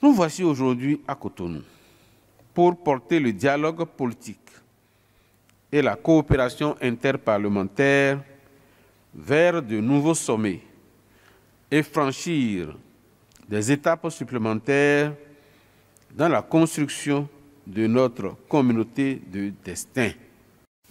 Nous voici aujourd'hui à Cotonou pour porter le dialogue politique et la coopération interparlementaire vers de nouveaux sommets et franchir des étapes supplémentaires dans la construction de notre communauté de destin.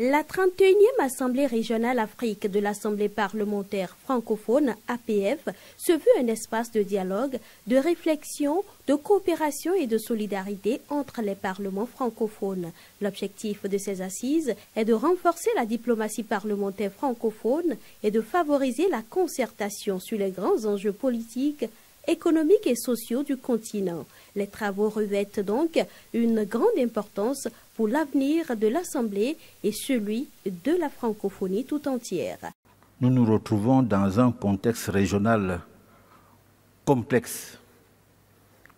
La 31e Assemblée régionale Afrique de l'Assemblée parlementaire francophone, APF, se veut un espace de dialogue, de réflexion, de coopération et de solidarité entre les parlements francophones. L'objectif de ces assises est de renforcer la diplomatie parlementaire francophone et de favoriser la concertation sur les grands enjeux politiques, économiques et sociaux du continent. Les travaux revêtent donc une grande importance pour l'avenir de l'Assemblée et celui de la francophonie tout entière. Nous nous retrouvons dans un contexte régional complexe,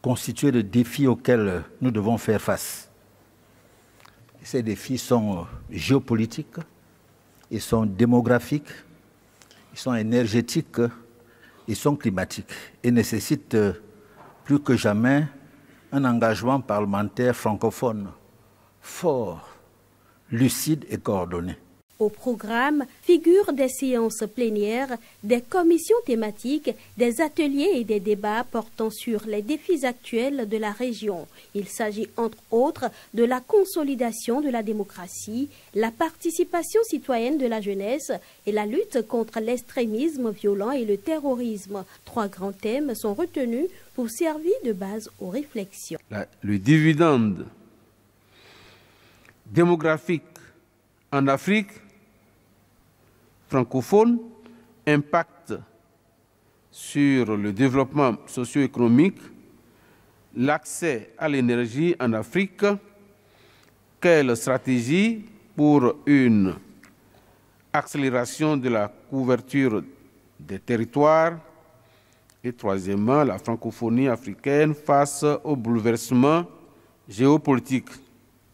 constitué de défis auxquels nous devons faire face. Ces défis sont géopolitiques, ils sont démographiques, ils sont énergétiques, ils sont climatiques et nécessitent plus que jamais un engagement parlementaire francophone fort, lucide et coordonné. Au programme figurent des séances plénières, des commissions thématiques, des ateliers et des débats portant sur les défis actuels de la région. Il s'agit entre autres de la consolidation de la démocratie, la participation citoyenne de la jeunesse et la lutte contre l'extrémisme violent et le terrorisme. 3 grands thèmes sont retenus pour servir de base aux réflexions. Le dividende démographique en Afrique francophone, impact sur le développement socio-économique, l'accès à l'énergie en Afrique, quelle stratégie pour une accélération de la couverture des territoires et troisièmement, la francophonie africaine face aux bouleversements géopolitiques.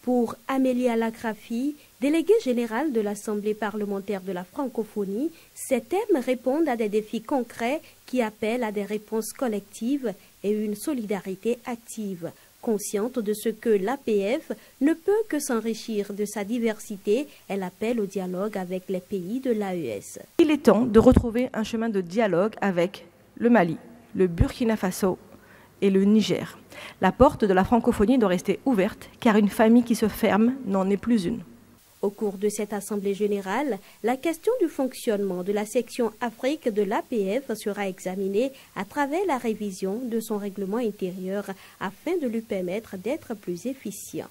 Pour Amélie Alagrafi, déléguée générale de l'Assemblée parlementaire de la francophonie, ces thèmes répondent à des défis concrets qui appellent à des réponses collectives et une solidarité active. Consciente de ce que l'APF ne peut que s'enrichir de sa diversité, elle appelle au dialogue avec les pays de l'AES. Il est temps de retrouver un chemin de dialogue avec le Mali, le Burkina Faso et le Niger. La porte de la francophonie doit rester ouverte car une famille qui se ferme n'en est plus une. Au cours de cette Assemblée générale, la question du fonctionnement de la section Afrique de l'APF sera examinée à travers la révision de son règlement intérieur afin de lui permettre d'être plus efficient.